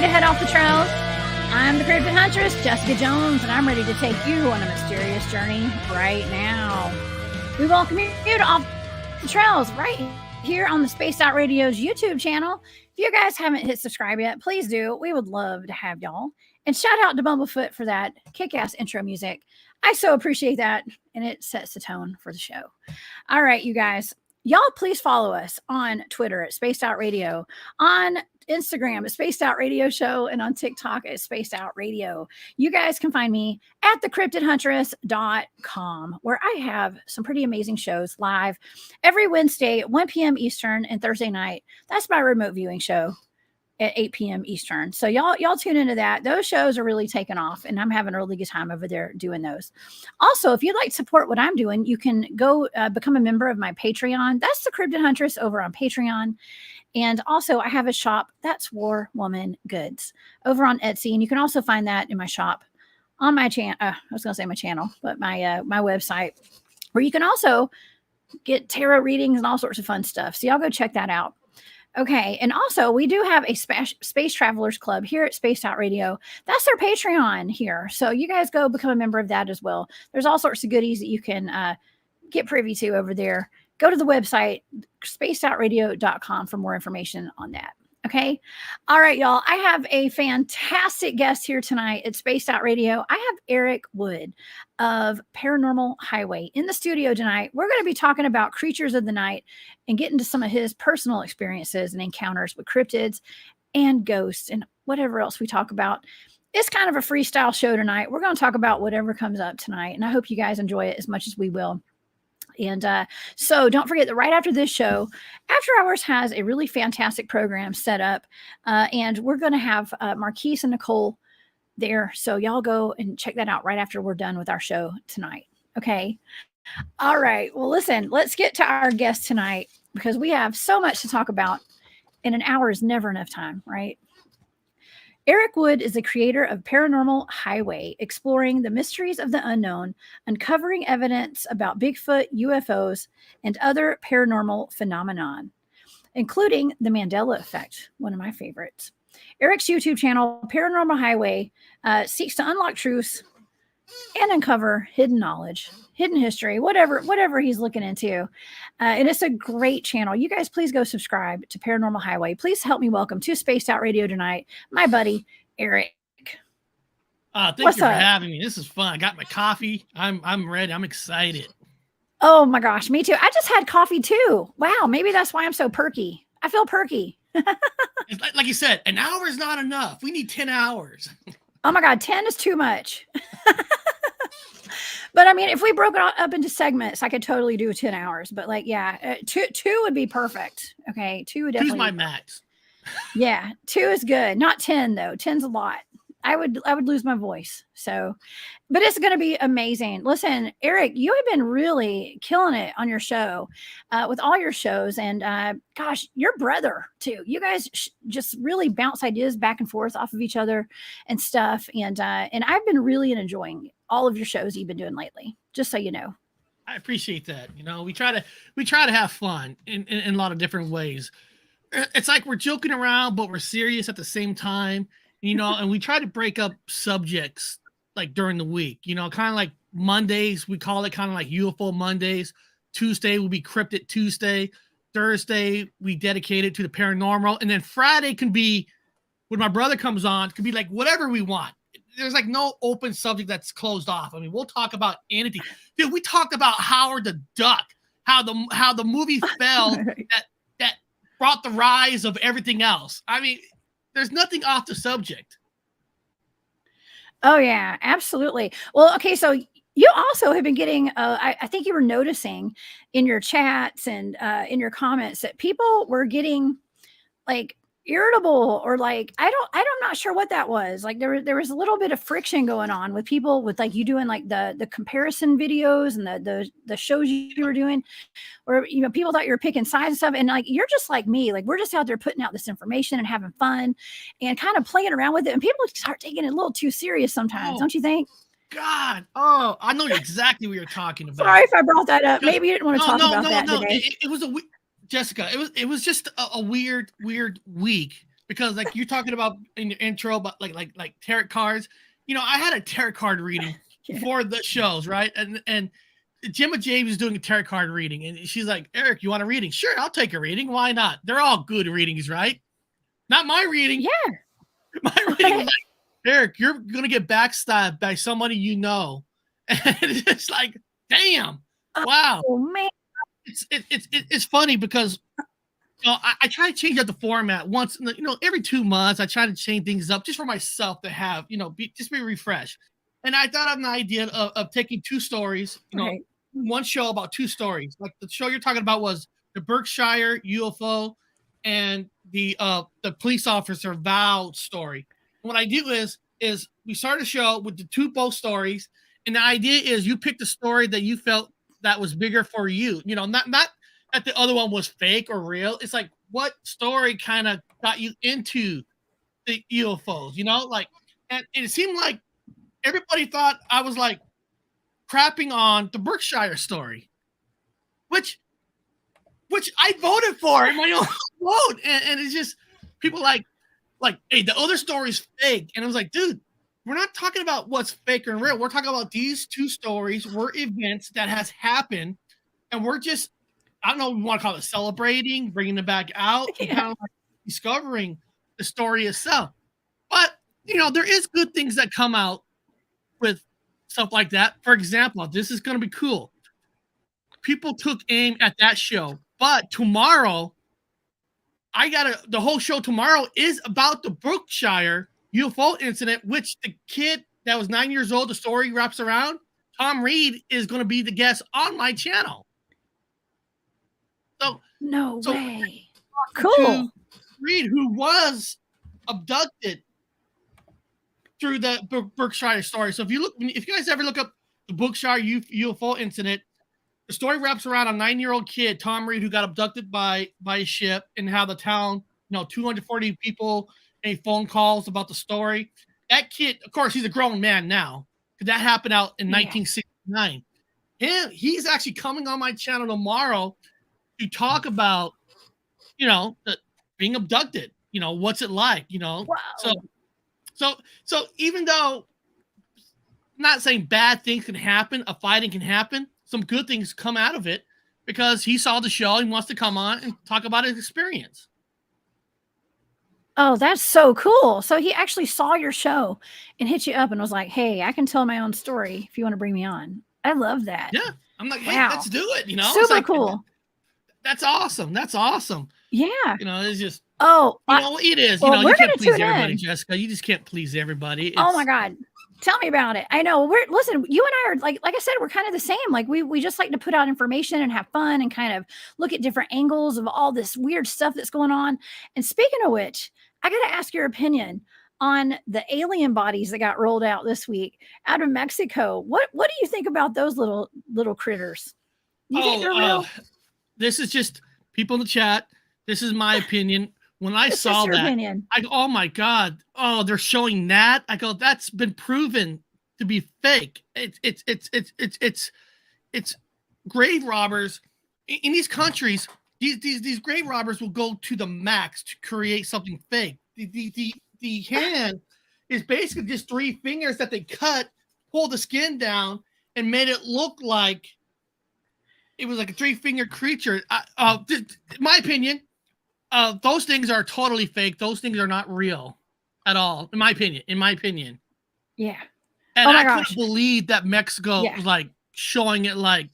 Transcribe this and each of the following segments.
to head off the trails? I'm the Cryptid Huntress, Jessica Jones, and I'm ready to take you on a mysterious journey right now. We welcome you to Off the Trails right here on the Spaced Out Radio's YouTube channel. If you guys haven't hit subscribe yet, please do. We would love to have y'all. And shout out to Bumblefoot for that kick-ass intro music. I so appreciate that, and it sets the tone for the show. All right, you guys. Y'all please follow us on Twitter at Spaced Out Radio, on Instagram at Spaced Out Radio Show, and on TikTok at Spaced Out Radio. You guys can find me at thecryptidhuntress.com, where I have some pretty amazing shows live every Wednesday at 1 p.m. Eastern and Thursday night. That's my remote viewing show at 8 p.m. Eastern. So y'all tune into that. Those shows are really taking off, and I'm having a really good time over there doing those. Also, if you'd like to support what I'm doing, you can go become a member of my Patreon. That's the Cryptid Huntress over on Patreon. And also, I have a shop, that's War Woman Goods, over on Etsy. And you can also find that in my shop on my channel. I was going to say my channel, but my website, where you can also get tarot readings and all sorts of fun stuff. So y'all go check that out. Okay. And also, we do have a Space Travelers Club here at Spaced Out Radio. That's our Patreon here. So you guys go become a member of that as well. There's all sorts of goodies that you can get privy to over there. Go to the website, spacedoutradio.com, for more information on that. Okay. All right, y'all. I have a fantastic guest here tonight at Spaced Out Radio. I have Eric Wood of Paranormal Highway in the studio tonight. We're going to be talking about creatures of the night and get into some of his personal experiences and encounters with cryptids and ghosts and whatever else we talk about. It's kind of a freestyle show tonight. We're going to talk about whatever comes up tonight, and I hope you guys enjoy it as much as we will. And so don't forget that right after this show, After Hours has a really fantastic program set up. And we're going to have Marquise and Nicole there. So y'all go and check that out right after we're done with our show tonight. Okay. All right. Well, listen, let's get to our guest tonight, because we have so much to talk about, and an hour is never enough time, right? Eric Wood is the creator of Paranormal Highway, exploring the mysteries of the unknown, uncovering evidence about Bigfoot, UFOs, and other paranormal phenomenon, including the Mandela Effect, one of my favorites. Eric's YouTube channel, Paranormal Highway, seeks to unlock truths and uncover hidden knowledge, hidden history, whatever he's looking into. And it's a great channel. You guys, please go subscribe to Paranormal Highway. Please help me welcome to Spaced Out Radio tonight, my buddy, Eric. Thank you for having me. This is fun. I got my coffee. I'm ready. I'm excited. Oh my gosh, me too. I just had coffee too. Wow, maybe that's why I'm so perky. I feel perky. It's like you said, an hour is not enough. We need 10 hours. Oh my God, 10 is too much. But I mean, if we broke it up into segments, I could totally do 10 hours. But like, yeah, two would be perfect. Okay, two would definitely. 2's my max. Yeah, 2 is good. Not 10 though. 10's a lot. I would lose my voice. So, but it's going to be amazing. Listen, Eric, you have been really killing it on your show, with all your shows, and gosh, your brother too. You guys just really bounce ideas back and forth off of each other and stuff. And I've been really enjoying all of your shows you've been doing lately. Just so you know. I appreciate that. You know, we try to have fun in a lot of different ways. It's like we're joking around, but we're serious at the same time. You know, and we try to break up subjects like during the week, you know, kind of like Mondays, we call it kind of like UFO Mondays. Tuesday will be Cryptid Tuesday. Thursday, we dedicate it to the paranormal. And then Friday can be, when my brother comes on, it can be like whatever we want. There's like no open subject that's closed off. I mean, we'll talk about anything. Dude, we talked about Howard the Duck, how the movie fell that brought the rise of everything else. I mean, there's nothing off the subject. Oh, yeah, absolutely. Well, okay, so you also have been getting, I think you were noticing in your chats and in your comments that people were getting like irritable, or like, I'm not sure what that was. Like there was a little bit of friction going on with people with like you doing like the comparison videos and the shows you were doing, or, you know, people thought you were picking sides and stuff. And like, you're just like me, like we're just out there putting out this information and having fun and kind of playing around with it. And people start taking it a little too serious sometimes. Don't you think? God. Oh, I know exactly what you're talking about. Sorry if I brought that up. Maybe you didn't want to talk about that today. It was Jessica, it was just a weird week. because like you're talking about in your intro, but like tarot cards. I had a tarot card reading for the shows, right? And Gemma James is doing a tarot card reading, and she's like, Eric, you want a reading? Sure, I'll take a reading. Why not? They're all good readings, right? Not my reading. Yeah. My reading was like, Eric, you're gonna get backstabbed by somebody you know. And it's like, damn, wow. Oh man. It's funny because I try to change up the format once, every 2 months. I try to change things up just for myself to have, be refreshed. And I thought of an idea of taking 2 stories, Right. one show about 2 stories. Like the show you're talking about was the Berkshire UFO and the police officer Val story. And what I do is we start a show with the both stories, and the idea is you pick the story that you felt that was bigger for you. Not that the other one was fake or real. It's like what story kind of got you into the UFOs, and it seemed like everybody thought I was like crapping on the Berkshire story, which I voted for in my own vote. And it's just people like, hey, the other story's fake. And I was like, dude, we're not talking about what's fake and real. We're talking about these 2 stories were events that has happened. And we're just, I don't know what we want to call it, celebrating, bringing it back out, and kind of like discovering the story itself. But, there is good things that come out with stuff like that. For example, this is going to be cool. People took aim at that show, but tomorrow, the whole show tomorrow is about the Berkshire UFO incident, which the kid that was 9 years old, the story wraps around. Tom Reed is going to be the guest on my channel. No way. Cool. Reed, who was abducted through the Berkshire story. So if you guys ever look up the Berkshire UFO incident, the story wraps around a 9-year-old kid, Tom Reed, who got abducted by a ship, and how the town, 240 people made phone calls about the story. That kid, of course, he's a grown man now, because that happened out in 1969. He's actually coming on my channel tomorrow to talk about, being abducted. What's it like? Wow. So even though I'm not saying bad things can happen, a fighting can happen, some good things come out of it because he saw the show and wants to come on and talk about his experience. Oh, that's so cool. So he actually saw your show and hit you up and was like, hey, I can tell my own story if you want to bring me on. I love that. Yeah. I'm like, hey, let's do it. Super like, cool. That's awesome. That's awesome. Yeah. It's just, it is. Well, you can't please everybody, Jessica. You just can't please everybody. Oh my God. Tell me about it. I know. Listen, you and I are like I said, we're kind of the same. Like we just like to put out information and have fun and kind of look at different angles of all this weird stuff that's going on. And speaking of which, I got to ask your opinion on the alien bodies that got rolled out this week out of Mexico. What do you think about those little critters? You think they're real? This is just people in the chat. This is my opinion. When I saw that, I go, oh my God. Oh, they're showing that. I go, that's been proven to be fake. It's grave robbers in these countries. These grave robbers will go to the max to create something fake. The hand is basically just 3 fingers that they cut, pull the skin down, and made it look like it was like a 3-finger creature. In my opinion, those things are totally fake. Those things are not real at all, in my opinion. Yeah. And I couldn't believe that Mexico was like showing it like,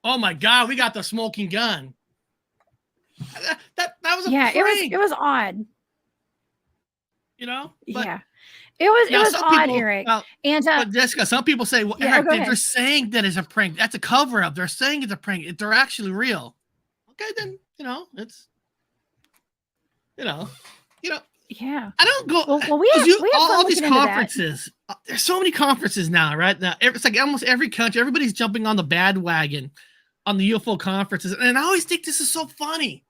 oh my God, we got the smoking gun. That was a prank. It was odd. But, it was odd, Eric. But Jessica, some people say, well, Eric, they're saying that it's a prank. That's a cover up. They're saying it's a prank. They're actually real. Okay, then it's. Yeah. I don't go. Well, we have all these conferences. There's so many conferences now, right? Now it's like almost every country. Everybody's jumping on the bandwagon on the UFO conferences, and I always think this is so funny.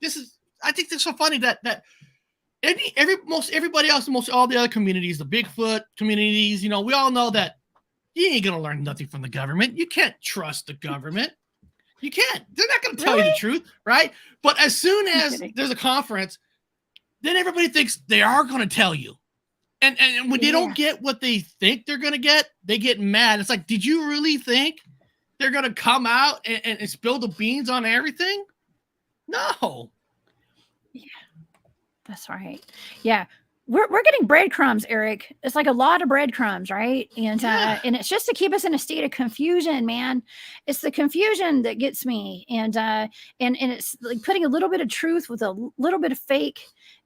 I think this is so funny that everybody else, most all the other communities, the Bigfoot communities, we all know that you ain't gonna learn nothing from the government. You can't trust the government. You can't. They're not gonna tell you the truth, right? But as soon as there's a conference, then everybody thinks they are going to tell you. And when they don't get what they think they're going to get, they get mad. It's like, did you really think they're going to come out and spill the beans on everything? No. Yeah, that's right. Yeah. We're getting breadcrumbs, Eric. It's like a lot of breadcrumbs, right? And and it's just to keep us in a state of confusion, man. It's the confusion that gets me, and it's like putting a little bit of truth with a little bit of fake,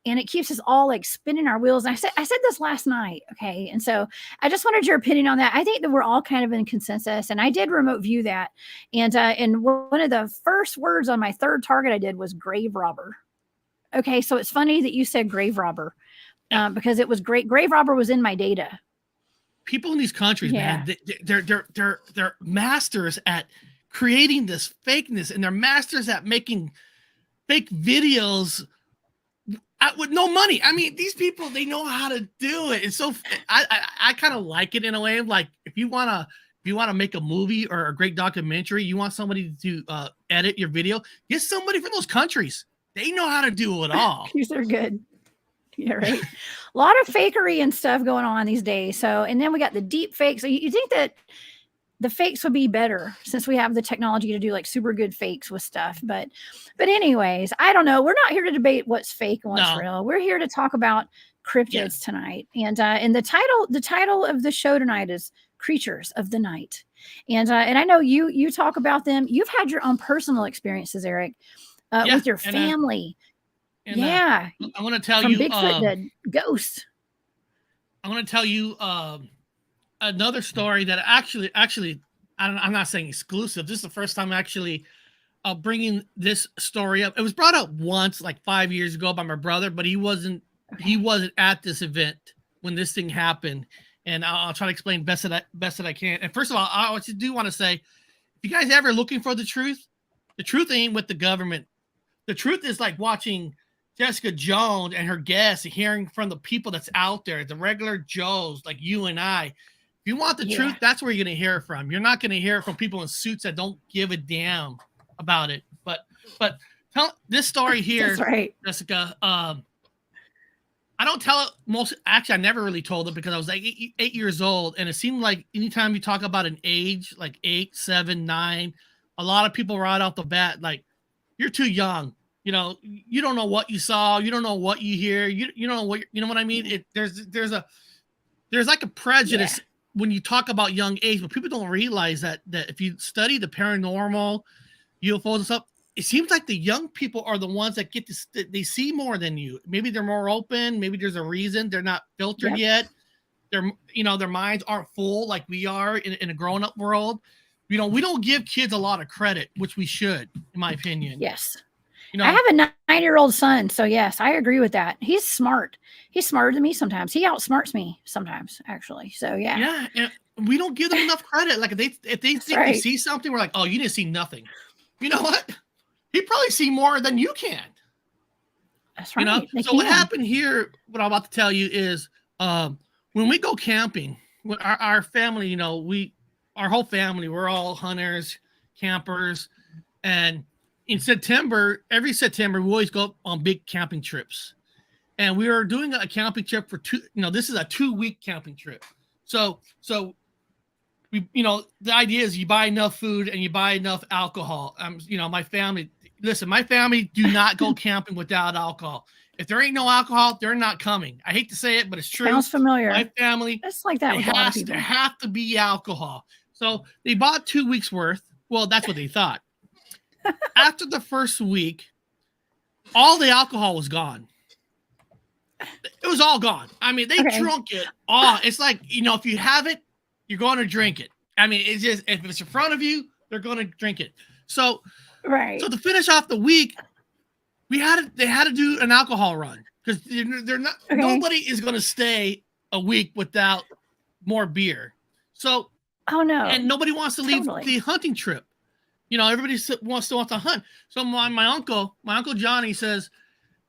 and it keeps us all like spinning our wheels. And I said this last night, okay? And so I just wanted your opinion on that. I think that we're all kind of in consensus, and I did remote view that, and one of the first words on my third target I did was grave robber. Okay, so it's funny that you said grave robber. Because it was great. Grave robber was in my data. People in these countries, man, they're masters at creating this fakeness, and they're masters at making fake videos with no money. I mean, these people, they know how to do it. And so I kind of like it in a way of like, if you want to make a movie or a great documentary, you want somebody to edit your video, get somebody from those countries. They know how to do it all. These are good. Yeah, right. A lot of fakery and stuff going on these days. So, and then we got the deep fakes. So you think that the fakes would be better since we have the technology to do like super good fakes with stuff. But anyways, I don't know. We're not here to debate what's fake and what's real. We're here to talk about cryptids tonight. And the title of the show tonight is Creatures of the Night. And I know you talk about them. You've had your own personal experiences, Eric, with your family. And, I want to tell you Bigfoot to ghosts. I want to tell you another story that actually I'm not saying exclusive. This is the first time actually bringing this story up. It was brought up once, like 5 years ago, by my brother, but he wasn't at this event when this thing happened. And I'll try to explain best that I can. And first of all, I just do want to say, if you guys ever looking for the truth ain't with the government. The truth is like watching Jessica Jones and her guests, hearing from the people that's out there, the regular Joes like you and I. If you want the truth, that's where you're going to hear it from. You're not going to hear it from people in suits that don't give a damn about it. But tell this story here, that's right. Jessica. I don't tell it actually, I never really told it because I was like 8 years old. And it seemed like anytime you talk about an age, like 8, 7, 9, a lot of people right off the bat, like, you're too young. You know, you don't know what you saw. You don't know what you hear. You don't know what, you know what I mean? There's like a prejudice when you talk about young age, but people don't realize that if you study the paranormal, UFOs and stuff, it seems like the young people are the ones that they see more than you. Maybe they're more open. Maybe there's a reason they're not filtered yet. Their minds aren't full like we are in a grown up world. We don't give kids a lot of credit, which we should, in my opinion. Yes. I have a 9-year-old son, so yes, I agree with that. He's smart. He's smarter than me sometimes. He outsmarts me sometimes, actually. So yeah. Yeah, and we don't give them enough credit. Like if they think they see something, we're like, oh, you didn't see nothing. You know what? He probably see more than you can. That's right. So what happened here? What I'm about to tell you is, when we go camping, with our family, our whole family, we're all hunters, campers, and in September, every September, we always go on big camping trips. And we are doing a camping trip for this is a 2-week camping trip. So we, the idea is you buy enough food and you buy enough alcohol. My family do not go camping without alcohol. If there ain't no alcohol, they're not coming. I hate to say it, but it's true. Sounds familiar. My family, it's like that with a lot of people. There have to be alcohol. So they bought 2 weeks worth. Well, that's what they thought. After the first week, all the alcohol was gone. It was all gone. I mean, they drunk it all. It's like, if you have it, you're going to drink it. I mean, it's just, if it's in front of you, they're going to drink it. So to finish off the week, they had to do an alcohol run because they're not. Nobody is going to stay a week without more beer. So, and nobody wants to leave the hunting trip. Everybody wants to hunt. So my uncle Johnny says,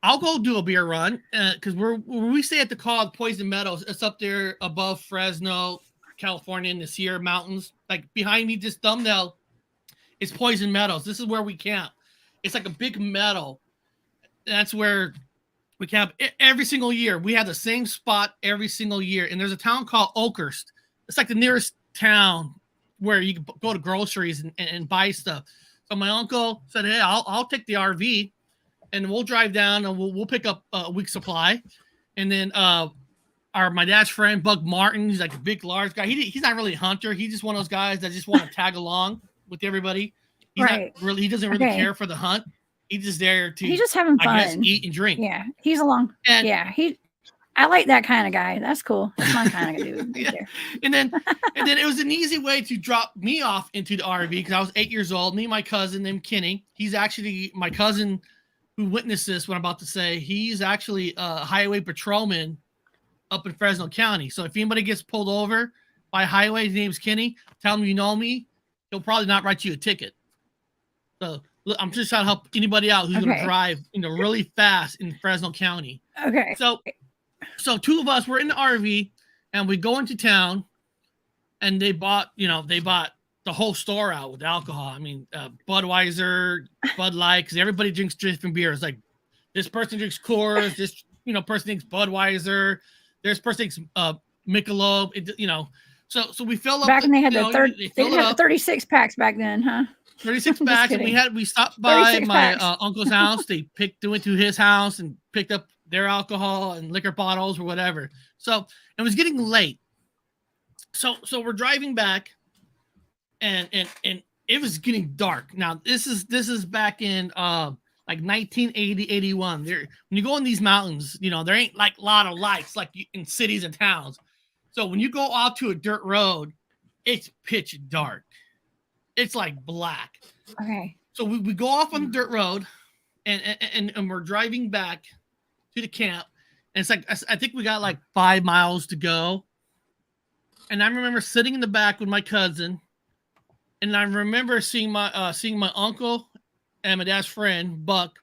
I'll go do a beer run because we stay at the called Poison Meadows. It's up there above Fresno, California, in the Sierra Mountains. Like behind me, this thumbnail is Poison Meadows. This is where we camp. It's like a big meadow. That's where We camp every single year. We have the same spot every single year. And there's a town called Oakhurst. It's like the nearest town where you can go to groceries and buy stuff. So my uncle said, hey, I'll take the RV and we'll drive down and we'll pick up a week's supply. And then my dad's friend, Bug Martin, he's like a big, large guy. He's not really a hunter. He's just one of those guys that just want to tag along with everybody. He doesn't really care for the hunt. He's just there to, he's just having fun. I guess, eat and drink. Yeah. He's along. And, I like that kind of guy. That's cool. That's my kind of dude. Yeah. And then it was an easy way to drop me off into the RV because I was 8 years old. Me and my cousin named Kenny. He's actually my cousin who witnessed this. What I'm about to say. He's actually a highway patrolman up in Fresno County. So if anybody gets pulled over by a highway, his name's Kenny. Tell him you know me. He'll probably not write you a ticket. So look, I'm just trying to help anybody out who's going to drive, really fast in Fresno County. Okay. So two of us were in the RV and we go into town and they bought the whole store out with alcohol. I mean, Budweiser, Bud Light, because everybody drinks different beers. Like this person drinks Coors, this, person drinks Budweiser, this person drinks Michelob, So we fill up. Back when they had they didn't have the 36 packs back then, huh? 36 packs. And we stopped by my uncle's house. They went to his house and picked up their alcohol and liquor bottles or whatever. So it was getting late. So we're driving back and it was getting dark. Now this is back in like 1980, 81. When you go in these mountains, there ain't like a lot of lights like in cities and towns. So when you go out to a dirt road, it's pitch dark. It's like black. Okay. So we go off on the dirt road and we're driving back to the camp. And it's like, I think we got like 5 miles to go. And I remember sitting in the back with my cousin. And I remember seeing my uncle and my dad's friend, Buck.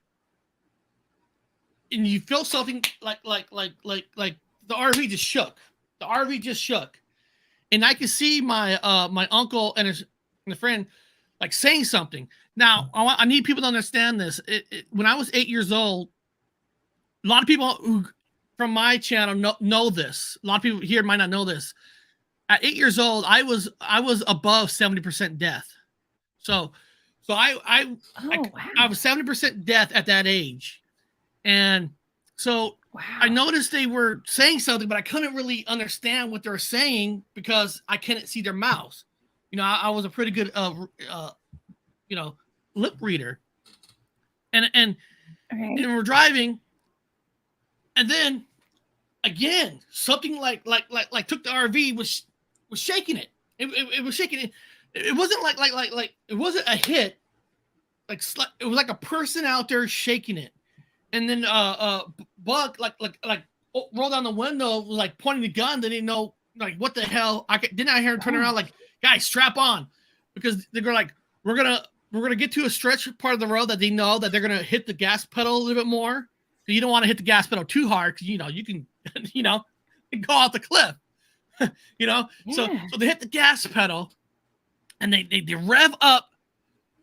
And you feel something like the RV just shook. The RV just shook. And I could see my uncle and his friend like saying something. Now, I need people to understand this. When I was 8 years old, a lot of people who from my channel know this. A lot of people here might not know this. At 8 years old, I was above 70% death. So I was 70% death at that age. And so I noticed they were saying something, but I couldn't really understand what they were saying because I couldn't see their mouths. I was a pretty good lip reader. And we're driving. And then again, something like took the RV was shaking it. It was shaking it. It wasn't like it wasn't a hit. Like it was like a person out there shaking it. And then Buck like rolled down the window, was like pointing the gun. They didn't know like what the hell. Didn't I hear him turn around like, guys, strap on, because they're like, we're gonna get to a stretch part of the road that they know that they're gonna hit the gas pedal a little bit more. You don't want to hit the gas pedal too hard because you can go off the cliff. So they hit the gas pedal and they rev up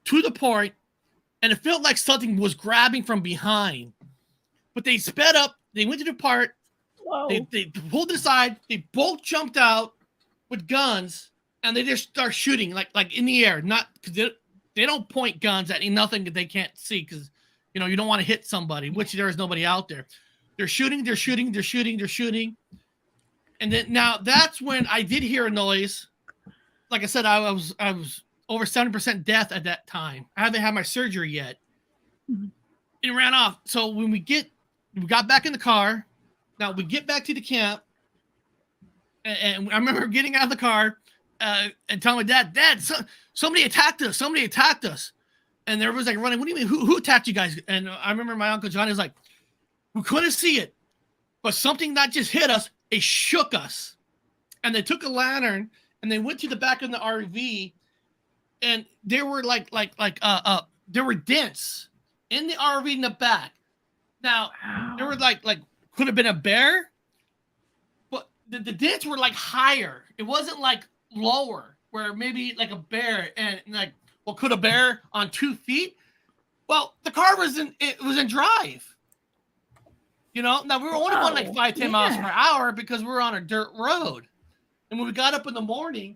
to the point, and it felt like something was grabbing from behind. But they sped up, they went to the part, they pulled it aside, they both jumped out with guns, and they just start shooting like in the air, not because they don't point guns at nothing that they can't see, because you don't want to hit somebody, which there is nobody out there. They're shooting. And then now that's when I did hear a noise. Like I said, I was over 70% death at that time. I haven't had my surgery yet. Mm-hmm. It ran off. So when we got back in the car. Now we get back to the camp, and I remember getting out of the car and telling my dad, somebody attacked us. And there was like running. What do you mean? Who attacked you guys? And I remember my uncle Johnny was like, we couldn't see it, but something that just hit us. It shook us. And they took a lantern and they went to the back of the RV, and there were there were dents in the RV in the back. Now there were like could have been a bear, but the dents were like higher. It wasn't like lower where maybe like a bear and like. Well, could a bear on 2 feet? Well, the car was in drive. You know, now we were only going like 5-10 miles per yeah. hour because we were on a dirt road. And when we got up in the morning,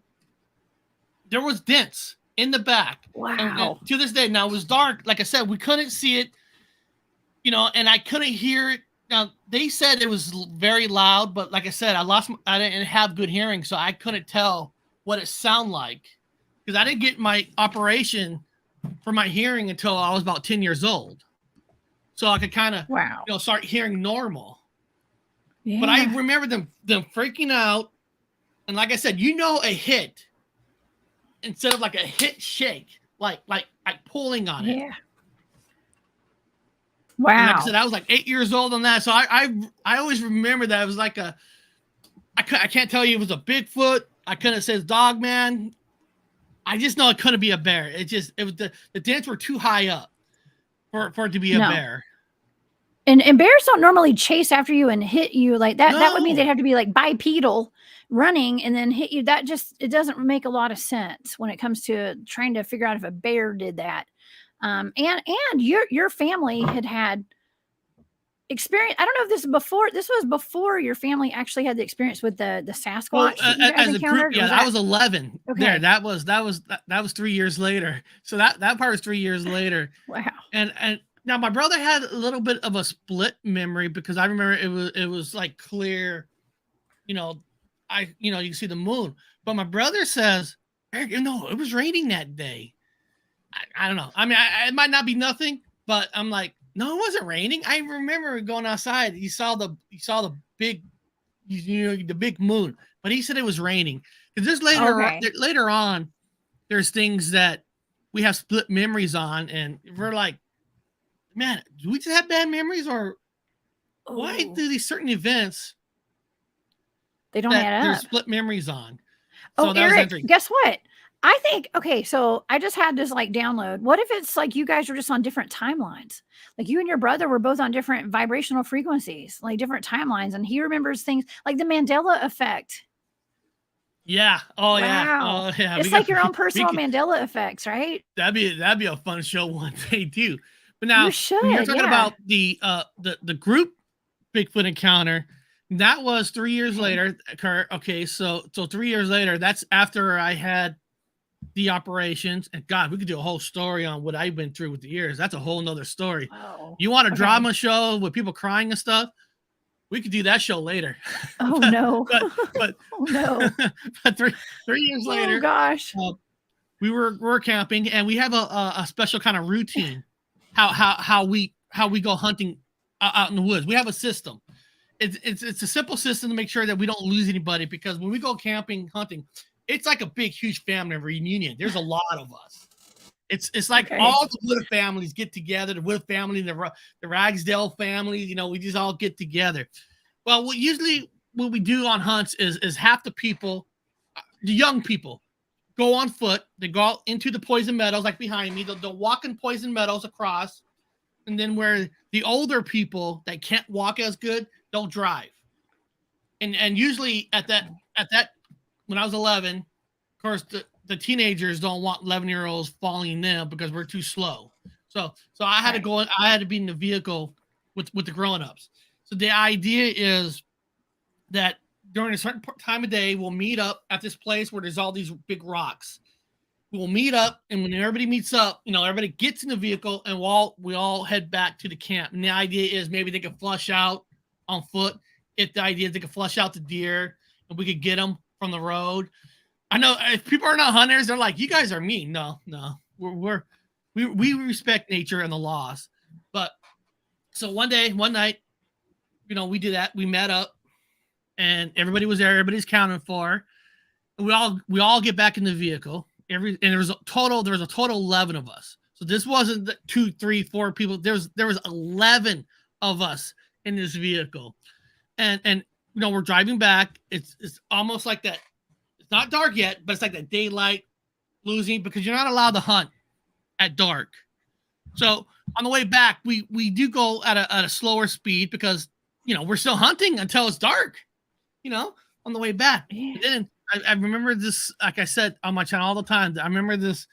there was dents in the back. And Wow. to this day, now it was dark. Like I said, we couldn't see it, you know, and I couldn't hear it. Now they said it was very loud, but like I said, I didn't have good hearing, so I couldn't tell what it sounded like because I didn't get my operation for my hearing until I was about 10 years old. So I could kind of, Wow. you know, start hearing normal. Yeah. But I remember them freaking out. And like I said, you know, a hit instead of like a hit shake, like pulling on it. Yeah. Wow. And like I said, I was like 8 years old on that. So I always remember that it was like I can't tell you it was a Bigfoot. I couldn't say it's dog man. I just know it couldn't be a bear. It was the dents were too high up for it to be a bear. And bears don't normally chase after you and hit you like that. No. That would mean they'd have to be like bipedal running and then hit you. It doesn't make a lot of sense when it comes to trying to figure out if a bear did that. And your family had experience. I don't know if this was before your family actually had the experience with the Sasquatch. Well, that you guys encountered. Group, I was 11. Okay. There, that was 3 years later. So that part was 3 years later. Wow. And now my brother had a little bit of a split memory because I remember it was like clear, you know, you can see the moon. But my brother says, no, it was raining that day. I don't know. I mean, it might not be nothing, but I'm like, no, it wasn't raining. I remember going outside. You saw the big, the big moon, but he said it was raining. Because this later on, there's things that we have split memories on, and we're like, man, do we just have bad memories, or why do these certain events they don't add up? There's split memories on. So Eric, guess what? I think, okay, so I just had this like download. What if it's like you guys were just on different timelines? Like you and your brother were both on different vibrational frequencies, like different timelines, and he remembers things like the Mandela Effect. Yeah. Oh, wow. Yeah. Oh, yeah. It's like your own personal Mandela effects, right? That'd be a fun show one day too. But now when you're talking about the group Bigfoot encounter. That was 3 years later, Kurt. Okay, so 3 years later, that's after I had the operations. And God, we could do a whole story on what I've been through with the years. That's a whole nother story. Oh, you want a drama show with people crying and stuff? We could do that show later. Oh no! but oh no! But three years later, oh gosh, we were camping, and we have a special kind of routine. How we go hunting out in the woods. We have a system. It's a simple system to make sure that we don't lose anybody, because when we go camping, hunting, it's like a big, huge family reunion. There's a lot of us. It's like all the Wood families get together, the Wood family, the Ragsdale family, we just all get together. Well, what we do on hunts is half the people, the young people, go on foot. They go out into the poison meadows, like behind me. They'll walk in poison meadows across. And then where the older people that can't walk as good, they'll drive. And usually at that, when I was 11, of course, the teenagers don't want 11-year-olds following them because we're too slow. So I had to go. I had to be in the vehicle with the grown-ups. So the idea is that during a certain time of day, we'll meet up at this place where there's all these big rocks. We'll meet up, and when everybody meets up, everybody gets in the vehicle, and we all head back to the camp. And the idea is maybe they can flush out on foot. If the idea is they can flush out the deer, and we could get them from the road. I know if people are not hunters, they're like, you guys are mean. No, we respect nature and the laws. But so one night, we did that. We met up, and everybody was there. Everybody's counted for. And we all get back in the vehicle. And there was a total 11 of us. So this wasn't 2, 3, 4 people. There was 11 of us in this vehicle, and we're driving back. It's almost like that. It's not dark yet, but it's like that daylight losing, because you're not allowed to hunt at dark. So on the way back, we do go at a slower speed because we're still hunting until it's dark. On the way back, and then I remember this, like I said on my channel all the time. I remember this,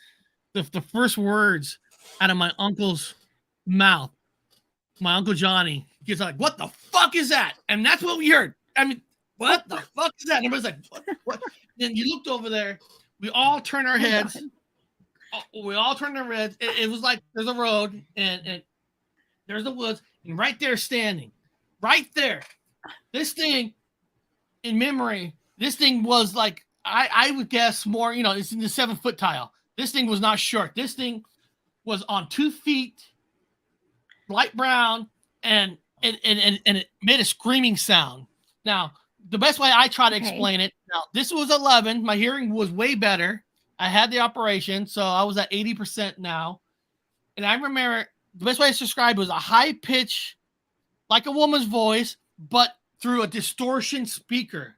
the first words out of my uncle's mouth. My Uncle Johnny He's like, what the fuck is that? And that's what we heard. I mean, what the fuck is that? And everybody's like, what? Then you looked over there. We all turned our heads. We all turned our heads. It was like there's a road and there's the woods. And right there standing, right there, this thing, in memory, this thing was like, I would guess more, it's in the 7-foot tile. This thing was not short. This thing was on 2 feet, light brown, and it made a screaming sound. Now, the best way I try to explain it, now, this was 11. My hearing was way better. I had the operation, so I was at 80% now. And I remember the best way to describe it was a high pitch, like a woman's voice, but through a distortion speaker.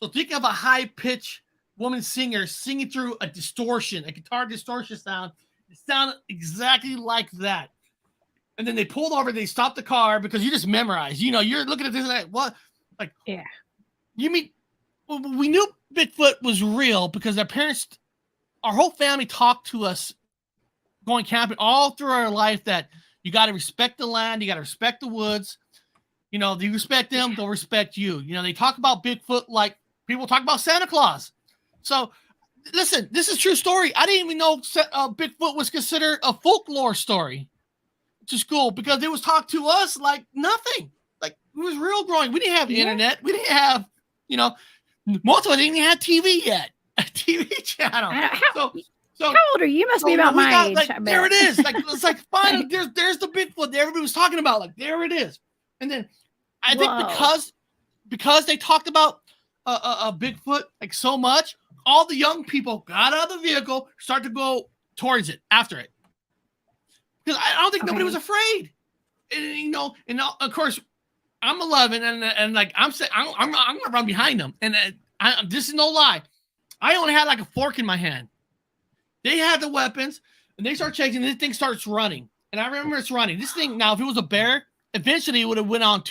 So think of a high pitch woman singer singing through a distortion, a guitar distortion sound. It sounded exactly like that. And then they pulled over, they stopped the car because you just memorize. You're looking at this like, what? Like, yeah. You mean, we knew Bigfoot was real because our whole family talked to us going camping all through our life that you got to respect the land, you got to respect the woods. Do you respect them, they'll respect you. They talk about Bigfoot like people talk about Santa Claus. So, listen, this is a true story. I didn't even know Bigfoot was considered a folklore story to school because it was talked to us like nothing. Like, it was real growing. We didn't have the internet. We didn't have, most of us didn't even have TV yet. A TV channel. How old are you? You must be about my age. Like, there it is. Like, it's like, finally, there's the Bigfoot that everybody was talking about. Like, there it is. And then I think because they talked about a Bigfoot like so much, all the young people got out of the vehicle, started to go towards it, after it. Because I don't think nobody was afraid. And, of course, I'm 11, and like I'm saying, I'm gonna run behind them. And this is no lie. I only had like a fork in my hand. They had the weapons, and they start chasing. This thing starts running, and I remember it's running. This thing now, if it was a bear, eventually it would have went on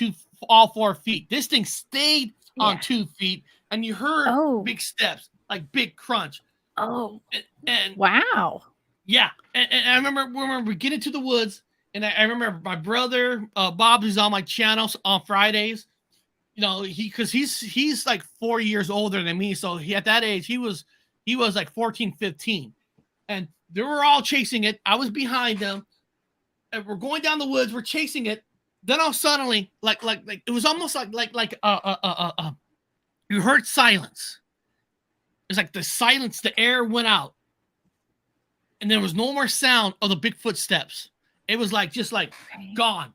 all 4 feet. This thing stayed on 2 feet, and you heard big steps, like big crunch. Oh, and wow. Yeah, and I remember we get into the woods, and I remember my brother Bob, who's on my channels on Fridays. Because he's like 4 years older than me, so at that age he was like 14, 15, and they were all chasing it. I was behind them, and we're going down the woods. We're chasing it. Then all suddenly, like it was almost like you heard silence. It's like the silence, the air went out, and there was no more sound of the Bigfoot steps. It was like just like gone.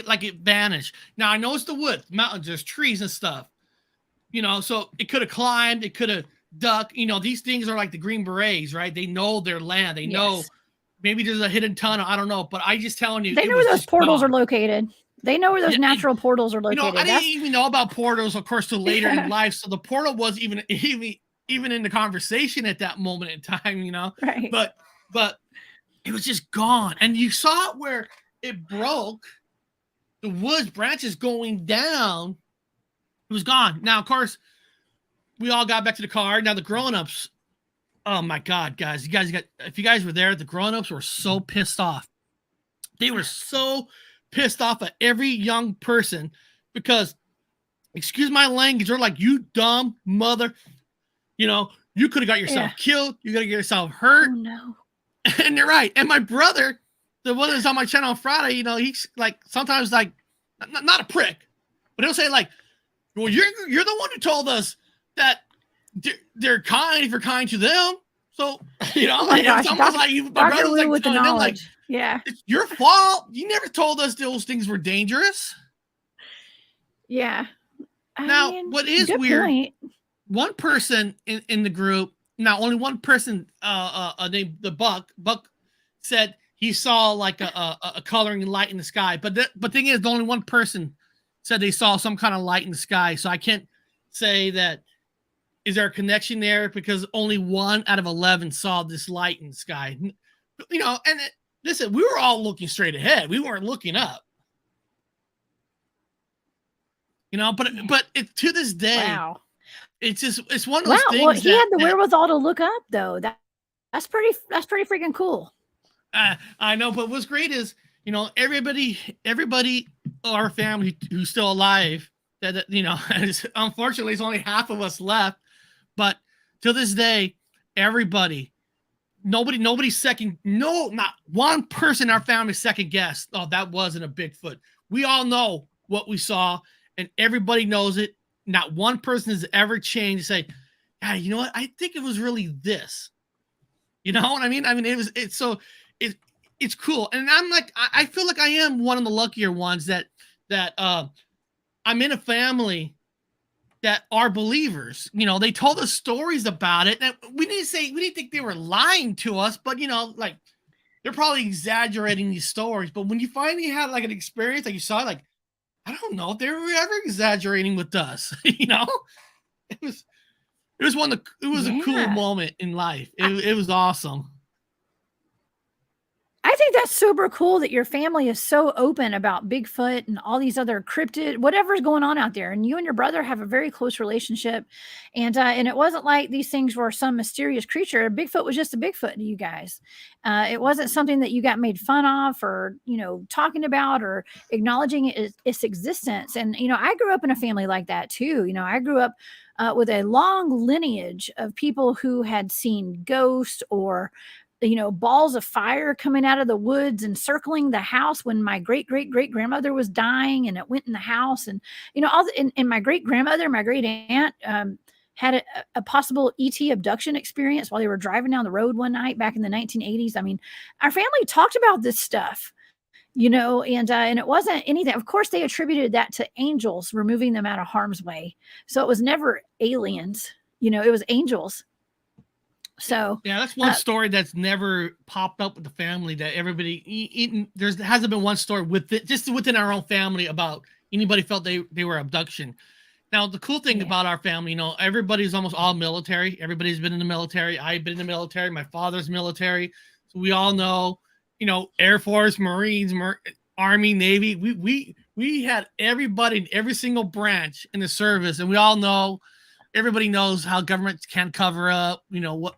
Like it vanished. Now I know it's the woods, mountains, there's trees and stuff. So it could have climbed, it could have ducked. These things are like the Green Berets, right? They know their land. They know maybe there's a hidden tunnel. I don't know, but I just telling you, they know where those portals are located. They know where those natural portals are located. I didn't even know about portals, of course, till later in life. So the portal was even in the conversation at that moment in time. Right. But it was just gone, and you saw it where it broke. The woods branches going down, it was gone. Now, of course, we all got back to the car. Now the grown-ups, oh my God, guys, if you guys were there, the grown-ups were so pissed off. They were so pissed off at every young person because, excuse my language, they're like, you dumb mother, you could have got yourself killed. You got to get yourself hurt. Oh, no. And they're right. And my brother, the one that's on my channel on Friday, he's like sometimes like not a prick, but he'll say like, "Well, you're the one who told us that they're kind if you're kind to them." So it's almost like my brother's like telling them like, it's your fault. You never told us those things were dangerous. Yeah. Now, what is weird? Point. One person in the group, now only one person, named the Buck said he saw like a coloring light in the sky. But thing is, only one person said they saw some kind of light in the sky. So I can't say that. Is there a connection there? Because only 1 out of 11 saw this light in the sky. Listen, we were all looking straight ahead. We weren't looking up. But to this day, wow. It's one of those things. Well, he had the wherewithal to look up, though. That's pretty freaking cool. I know, but what's great is, everybody our family who's still alive. That you know, unfortunately, it's only half of us left. But to this day, everybody, not one person in our family second guessed. Oh, that wasn't a Bigfoot. We all know what we saw, and everybody knows it. Not one person has ever changed to say, "Yeah, you know what? I think it was really this." You know what I mean? I mean, it's cool, and I'm like, I feel like I am one of the luckier ones that I'm in a family that are believers. You know, they told us stories about it, and we didn't think they were lying to us, but you know, like they're probably exaggerating these stories. But when you finally had like an experience, like you saw, like I don't know if they were ever exaggerating with us. You know, it was it was a cool moment in life. It was awesome. I think that's super cool that your family is so open about Bigfoot and all these other cryptid, whatever's going on out there. And you and your brother have a very close relationship. And it wasn't like these things were some mysterious creature. Bigfoot was just a Bigfoot to you guys. It wasn't something that you got made fun of or, you know, talking about or acknowledging its existence. And, you know, I grew up in a family like that too. You know, I grew up with a long lineage of people who had seen ghosts or, you know, balls of fire coming out of the woods and circling the house when my great great great grandmother was dying, and it went in the house. And you know, and my great grandmother, my great aunt, had a possible ET abduction experience while they were driving down the road one night back in the 1980s. I mean, our family talked about this stuff, you know, and it wasn't anything. Of course, they attributed that to angels removing them out of harm's way. So it was never aliens, you know, it was angels. So yeah, that's one story that's never popped up with the family that everybody there hasn't been one story with it, just within our own family about anybody felt they were abduction. Now the cool thing about our family, you know, everybody's almost all military. Everybody's been in the military. I've been in the military. My father's military. So we all know, you know, Air Force, Marines, Army, Navy. We had everybody in every single branch in the service, and we all know. Everybody knows how governments can cover up, you know what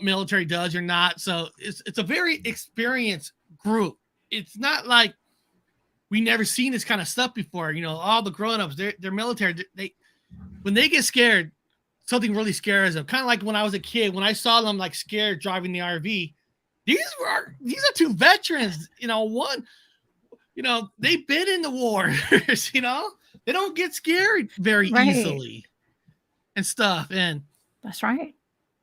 military does or not. So it's a very experienced group. It's not like we never seen this kind of stuff before. You know, all the grown-ups, they're military. They when they get scared, something really scares them. Kind of like when I was a kid, when I saw them like scared driving the RV. These are two veterans. You know, one, you know, they've been in the wars. You know, they don't get scared very easily. And stuff, and that's right.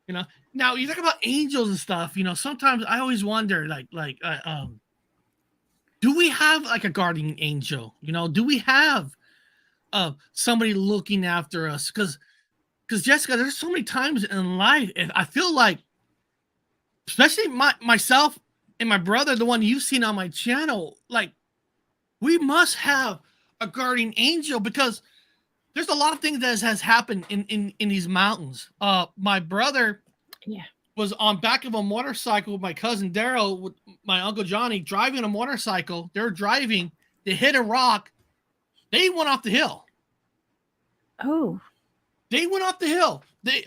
You know, now you talk about angels and stuff. You know, sometimes I always wonder, do we have like a guardian angel? You know, do we have somebody looking after us? Because Jessica, there's so many times in life, and I feel like, especially myself and my brother, the one you've seen on my channel, like we must have a guardian angel because. There's a lot of things that has happened in these mountains. My brother was on back of a motorcycle with my cousin Daryl, with my uncle Johnny, driving a motorcycle. They were driving. They hit a rock. They went off the hill. Oh. They went off the hill. They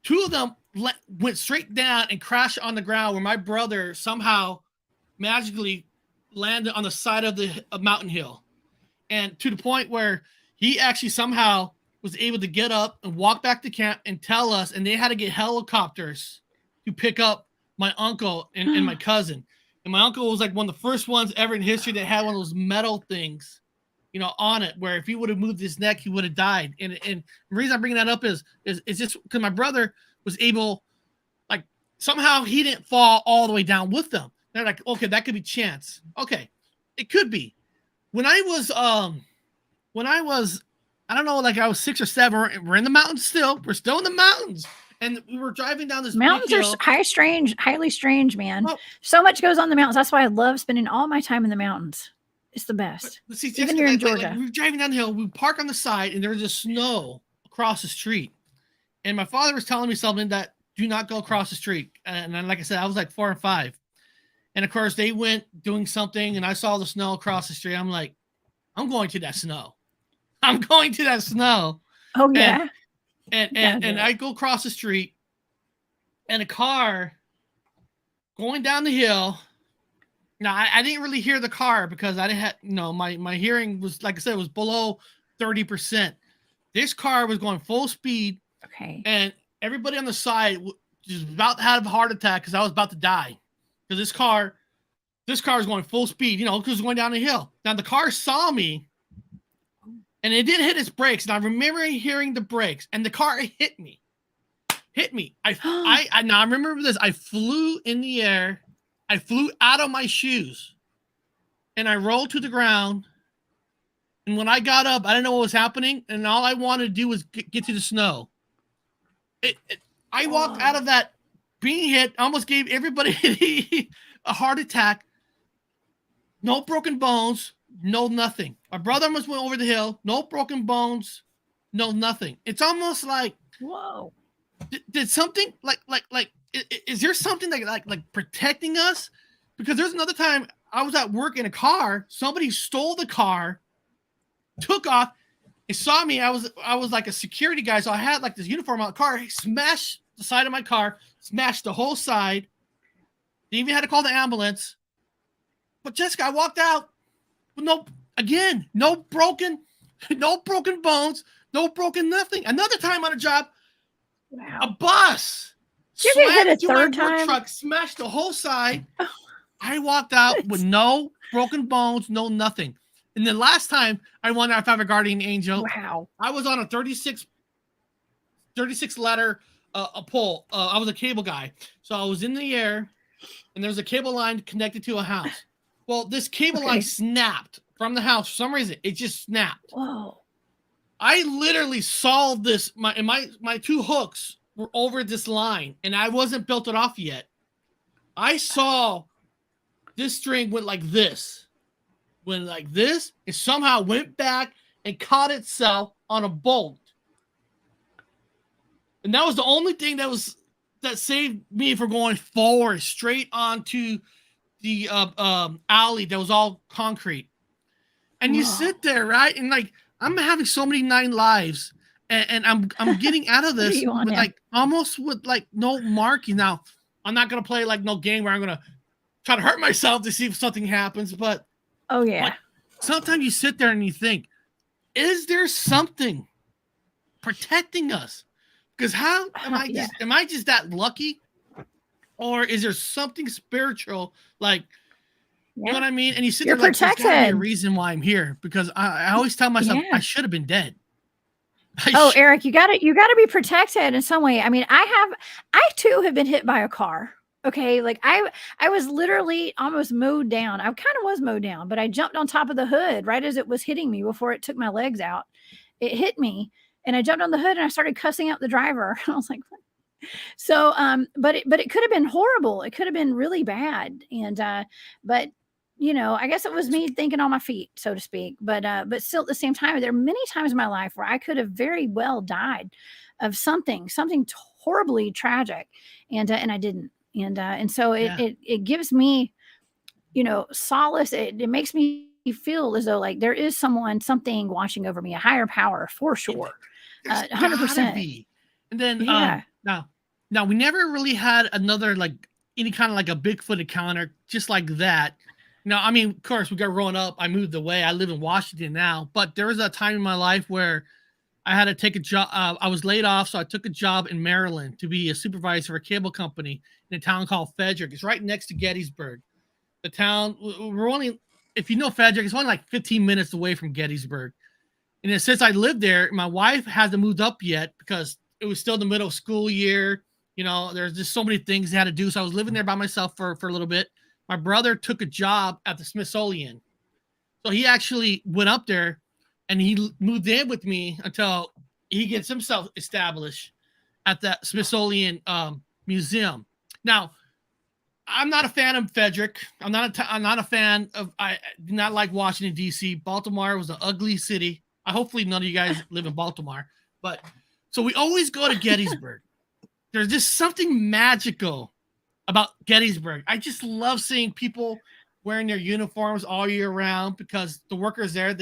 two of them went straight down and crashed on the ground where my brother somehow magically landed on the side of the mountain hill. And to the point where he actually somehow was able to get up and walk back to camp and tell us, and they had to get helicopters to pick up my uncle and my cousin. And my uncle was like one of the first ones ever in history that had one of those metal things, you know, on it, where if he would have moved his neck, he would have died. And the reason I'm bringing that up is just because my brother was able, like, somehow he didn't fall all the way down with them. They're like, okay, that could be chance. Okay, it could be. When I was, I don't know, like I was 6 or 7. We're in the mountains still. We're still in the mountains. And we were driving down this mountains are highly strange, man. Well, so much goes on the mountains. That's why I love spending all my time in the mountains. It's the best. But see, even here in Georgia. Like we were driving down the hill. We park on the side, and there was just snow across the street. And my father was telling me something that do not go across the street. And then, like I said, I was like 4 and 5. And of course, they went doing something, and I saw the snow across the street. I'm like, I'm going to that snow. I'm going to that snow. Oh yeah. And I go across the street, and a car going down the hill No, I didn't really hear the car because I didn't have, my hearing was, like I said, was below 30%. This car was going full speed, Okay. and everybody on the side was about to have a heart attack because I was about to die. Because this car was going full speed, because it was going down the hill. Now the car saw me, and it didn't hit its brakes. And I remember hearing the brakes, and the car hit me. Now I remember this. I flew in the air. I flew out of my shoes, and I rolled to the ground. And when I got up, I didn't know what was happening, and all I wanted to do was get to the snow. I walked out of that being hit, almost gave everybody a heart attack. No broken bones, no nothing. My brother almost went over the hill, no broken bones, no nothing. It's almost like, whoa. Did something is there something like protecting us? Because there's another time I was at work in a car, somebody stole the car, took off, and saw me. I was like a security guy, so I had like this uniform on the car. He smashed the side of my car, smashed the whole side. They even had to call the ambulance. But Jessica, I walked out with no broken bones, no broken nothing. Another time on a job, wow. A bus you get hit a third time? Truck smashed the whole side. I walked out with no broken bones, no nothing. And the last time I wonder if I have a guardian angel. Wow. I was on a 36 ladder a pole. I was a cable guy. So I was in the air, and there's a cable line connected to a house. Well, this cable line snapped from the house. For some reason, it just snapped. Whoa. I literally saw this. My two hooks were over this line, and I wasn't built it off yet. I saw this string went like this. It somehow went back and caught itself on a bolt. And that was the only thing that saved me from going forward straight onto the alley that was all concrete. And you sit there, right? And like, I'm having so many 9 lives, and I'm getting out of this with almost with no marking. Now, I'm not gonna play like no game where I'm gonna try to hurt myself to see if something happens, but sometimes you sit there and you think, is there something protecting us? Because how am I just that lucky? Or is there something spiritual, you know what I mean? And you sit there protected. There's gotta be a reason why I'm here. Because I always tell myself I should have been dead. Eric, you gotta be protected in some way. I mean, I too have been hit by a car. Okay, like I was literally almost mowed down. I kind of was mowed down, but I jumped on top of the hood right as it was hitting me before it took my legs out. It hit me, and I jumped on the hood and I started cussing out the driver. I was like, what? So, but it could have been horrible. It could have been really bad. And, but I guess it was me thinking on my feet, so to speak, but still at the same time, there are many times in my life where I could have very well died of something horribly tragic. And I didn't. And so it gives me, solace. It makes me feel as though like there is something watching over me, a higher power for sure. 100%. And then, now we never really had another any kind of a Bigfoot encounter just like that. Now, I mean, of course, we got growing up. I moved away. I live in Washington now, but there was a time in my life where I had to take a job. I was laid off, so I took a job in Maryland to be a supervisor for a cable company in a town called Frederick. It's right next to Gettysburg. The town, we're only, if you know Frederick, it's only 15 minutes away from Gettysburg. And since I lived there, my wife hasn't moved up yet because it was still the middle of school year. There's just so many things they had to do. So I was living there by myself for a little bit. My brother took a job at the Smithsonian. So he actually went up there and he moved in with me until he gets himself established at that Smithsonian museum. Now, I'm not a fan of Frederick. I'm not a fan of, I do not like Washington, D.C. Baltimore was an ugly city. Hopefully none of you guys live in Baltimore. But so we always go to Gettysburg. There's just something magical about Gettysburg. I just love seeing people wearing their uniforms all year round because the workers there,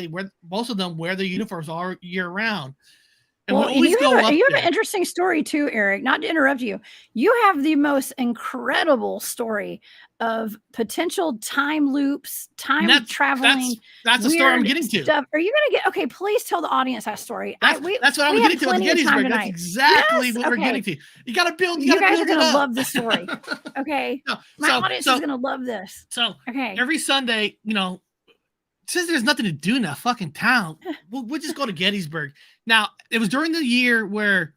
most of them wear their uniforms all year round. And Well, we and always go up you have there. an interesting story too, Eric. Not to interrupt you. You have the most incredible story of potential time loops, And time traveling, that's the story I'm weird getting to. stuff. Are you going to get okay? Please tell the audience that story. That's what I'm We getting have to with plenty of time Gettysburg. That's tonight. exactly Yes? what we're Okay. getting to. You got to build. You guys are it going to up. love this story. Okay. No, My audience is going to love this. So Okay. every Sunday, since there's nothing to do in that fucking town, we'll just go to Gettysburg. Now, it was during the year where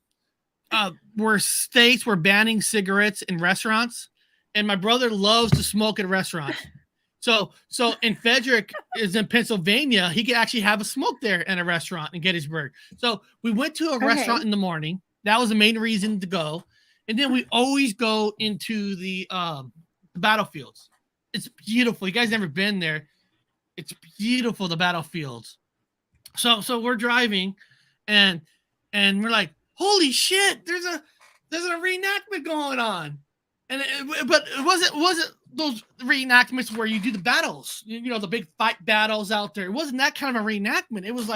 states were banning cigarettes in restaurants, and my brother loves to smoke at restaurants. So in Frederick is in Pennsylvania, he could actually have a smoke there in a restaurant in Gettysburg. So we went to a restaurant in the morning. That was the main reason to go. And then we always go into the battlefields. It's beautiful. You guys never been there. It's beautiful, the battlefields. So we're driving and we're like, holy shit, there's a reenactment going on. But it wasn't those reenactments where you do the battles, the big fight battles out there. It wasn't that kind of a reenactment. It was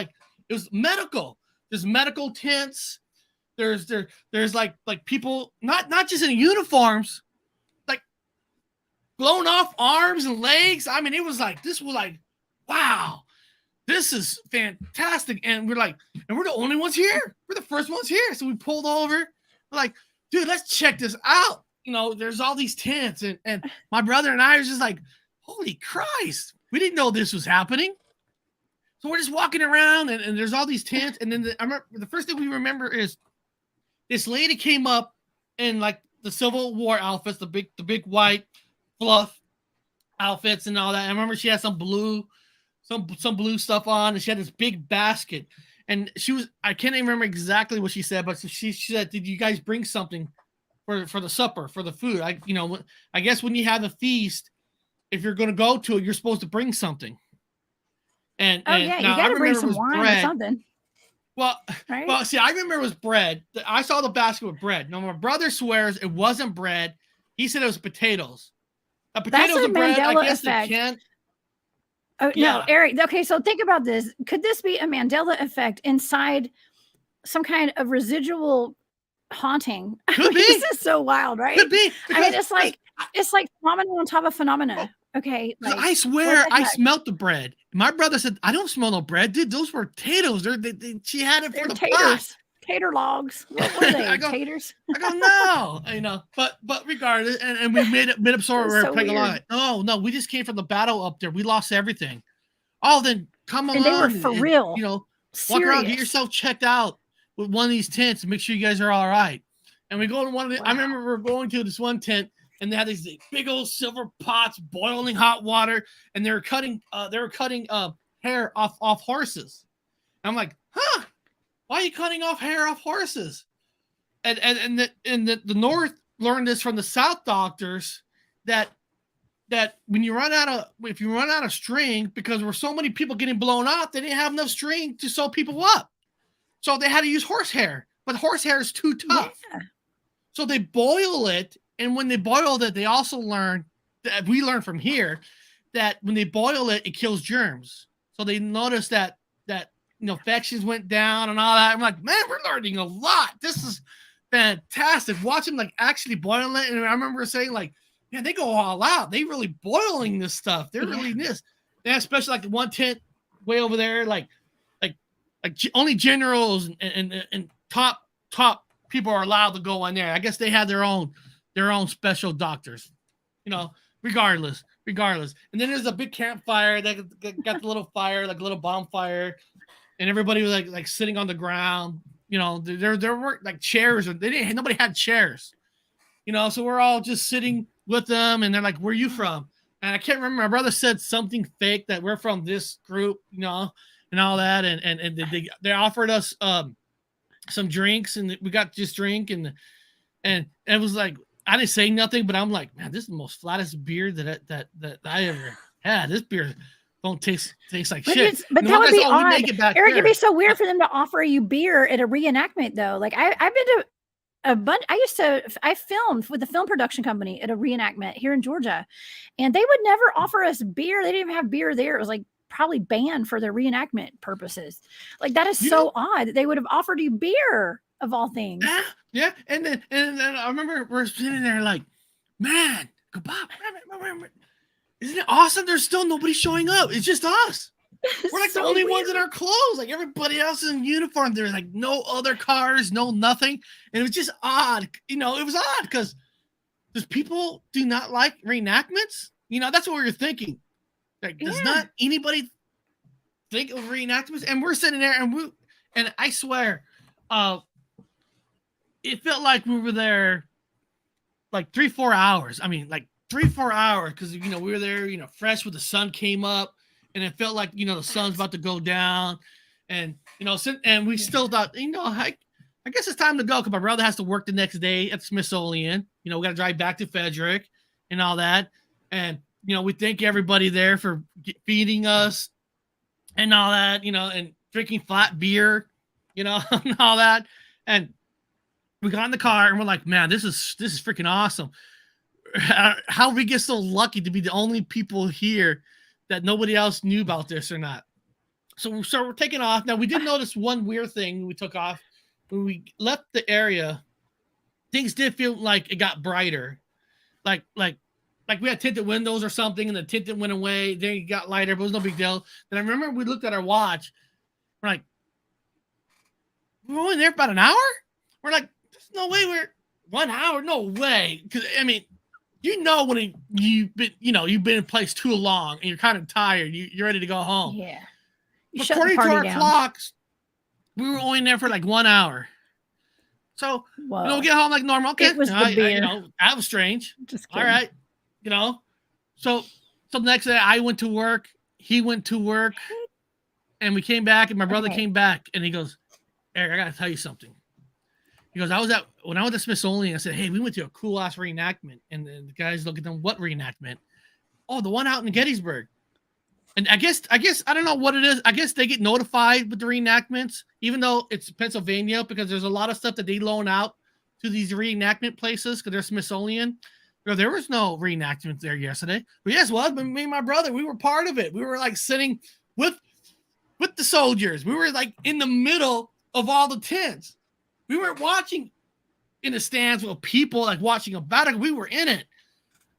medical. There's medical tents. There's like people not just in uniforms, like blown off arms and legs. I mean, this was like, wow, this is fantastic. And we're the only ones here. We're the first ones here. So we pulled over. We're like, dude, let's check this out. There's all these tents, and my brother and I are just like, holy Christ, we didn't know this was happening. So we're just walking around, and there's all these tents. And then I remember the first thing we remember is this lady came up in like the Civil War outfits, the big white fluff outfits and all that. I remember she had some blue stuff on, and she had this big basket. And I can't even remember exactly what she said, but she said, "Did you guys bring something for the supper, for the food?" I guess when you have a feast, if you're going to go to it, you're supposed to bring something. And you got to bring some wine or something. Well, right? Well, see, I remember it was bread. I saw the basket with bread. Now, my brother swears it wasn't bread. He said it was potatoes. Potatoes and bread, I guess they can't. Oh, yeah. No, Eric. Okay, so think about this. Could this be a Mandela effect inside some kind of residual haunting? Could be. This is so wild, right? Could be. I mean, it's like phenomena on top of phenomena. Okay. I swear I smelt the bread. My brother said, "I don't smell no bread, dude. Those were potatoes. She had it for the taters. pot. Tater logs. What were they? Taters? I go, no. But regardless, and we made up so we were playing along. No, we just came from the battle up there. We lost everything. Oh, then come along. And they were for real. Walk around, get yourself checked out with one of these tents and make sure you guys are all right. And we go to one of the, wow. I remember we were going to this one tent, and they had these big old silver pots, boiling hot water, and they were cutting hair off horses. And I'm like, huh? Why are you cutting off hair off horses? And the North learned this from the South doctors that when you run out of string, because there were so many people getting blown off, they didn't have enough string to sew people up. So they had to use horsehair, but horsehair is too tough. Yeah. So they boil it, and when they boiled it, they also learned that we learned from here that when they boil it, it kills germs. So they noticed that infections went down and all that. I'm like, man, we're learning a lot. This is fantastic. Watching actually boiling it, and I remember saying man, they go all out. They really boiling this stuff. They're really this. Yeah, especially the one tent way over there, like only generals and top people are allowed to go in there. I guess they had their own special doctors, regardless. And then there's a big campfire that got the little fire, like a little bonfire, and everybody was like sitting on the ground. There weren't chairs, or nobody had chairs. So we're all just sitting with them, and they're like, "Where are you from?" And I can't remember. My brother said something fake that we're from this group, and all that, and they offered us some drinks, and we got this drink, and it was like, I didn't say nothing, but I'm like, man, this is the most flattest beer that I ever had. This beer don't taste like shit. But that would be odd. Eric, it'd be so weird for them to offer you beer at a reenactment, though. I've been to a bunch. I filmed with the film production company at a reenactment here in Georgia, and they would never offer us beer. They didn't even have beer there. It was like probably banned for their reenactment purposes. Like that is so odd that they would have offered you beer of all things. Yeah. And then I remember we're sitting there like, man, isn't it awesome? There's still nobody showing up. It's just us. We're like the only ones in our clothes. Like everybody else is in uniform. There's like no other cars, no nothing. And it was just odd. It was odd because people do not like reenactments. That's what we were thinking. Like, does not anybody think of reenactments? And we're sitting there and I swear, it felt like we were there like 3-4 hours. I mean, like 3-4 hours because we were there, fresh when the sun came up. And it felt like, the sun's about to go down. And, and we still thought, I guess it's time to go because my brother has to work the next day at Smithsonian. We got to drive back to Frederick and all that. And, we thank everybody there for feeding us and all that, and drinking flat beer, and all that. And we got in the car and we're like, man, this is freaking awesome. How we get so lucky to be the only people here that nobody else knew about this or not. So we're taking off. Now we did notice one weird thing when we took off. When we left the area, things did feel like it got brighter. Like we had tinted windows or something and the tinted went away. Then it got lighter, but it was no big deal. Then I remember we looked at our watch. We're like, we're only there for about an hour? We're like, there's no way 1 hour. No way. Because, I mean, when you've been in a place too long and you're kind of tired, you're ready to go home. Yeah. According to our clocks, we were only there for like 1 hour. So we get home like normal. Okay, it was the beer. That was strange. Just kidding. All right, So the next day I went to work. He went to work, and we came back, and my brother came back, and he goes, "Eric, I gotta tell you something." He goes, when I went to Smithsonian, I said, hey, we went to a cool ass reenactment. And the guys look at them, what reenactment? Oh, the one out in Gettysburg. And I guess, I don't know what it is. I guess they get notified with the reenactments, even though it's Pennsylvania, because there's a lot of stuff that they loan out to these reenactment places because they're Smithsonian. There was no reenactment there yesterday. But yes, but me and my brother, we were part of it. We were like sitting with the soldiers. We were like in the middle of all the tents. We weren't watching in the stands with people like watching a battle. We were in it.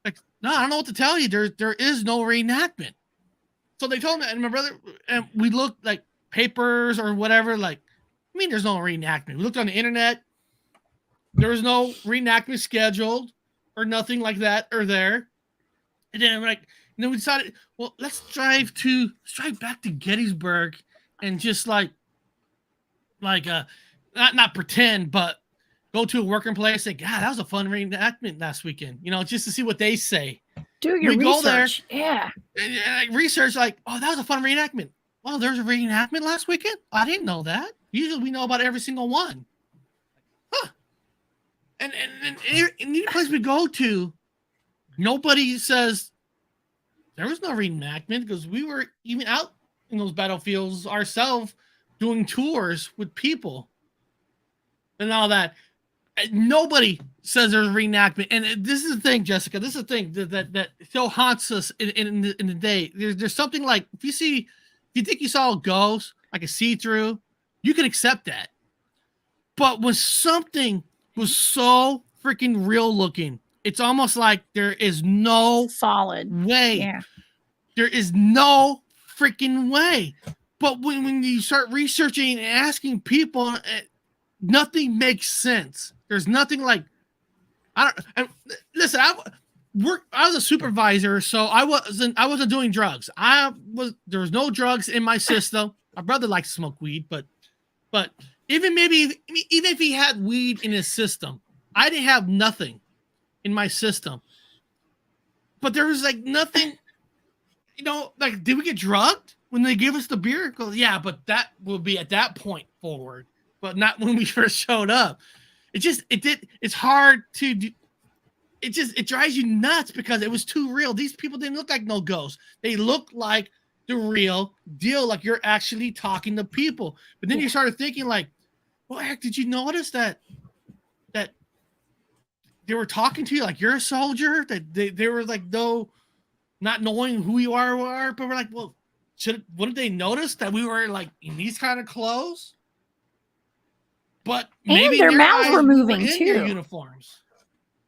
Like, no, I don't know what to tell you. There is no reenactment. So they told me, and my brother, and we looked like papers or whatever. Like, I mean, there's no reenactment. We looked on the internet. There was no reenactment scheduled or nothing like that or there. And then we decided, well, let's drive back to Gettysburg and just not pretend, but go to a working place and say, God, that was a fun reenactment last weekend. Just to see what they say. Do your research. Go there, and research like, oh, that was a fun reenactment. Well, there's a reenactment last weekend? I didn't know that. Usually we know about every single one. Huh. And any place we go to, nobody says there was no reenactment because we were even out in those battlefields ourselves doing tours with people. And all that. Nobody says there's a reenactment. And this is the thing, Jessica. This is the thing that still haunts us in the day. There's something like, if you think you saw a ghost, like a see-through, you can accept that. But when something was so freaking real looking, it's almost like there is no solid way. Yeah. There is no freaking way. But when you start researching and asking people, nothing makes sense. There's nothing like, listen, I was a supervisor, so I wasn't doing drugs. There was no drugs in my system. My brother likes to smoke weed, but even if he had weed in his system, I didn't have nothing in my system. But there was like nothing, like, did we get drugged when they gave us the beer? Goes, yeah, but that will be at that point forward, but not when we first showed up. It's hard to do. It drives you nuts because it was too real. These people didn't look like no ghosts. They looked like the real deal, like you're actually talking to people. But then you started thinking like, well, Eric, did you notice that they were talking to you like you're a soldier? That they were like, no, not knowing who you are, but we're like, well, wouldn't they notice that we were like in these kind of clothes? But And maybe their in mouths were eyes, we were moving in their too. uniforms.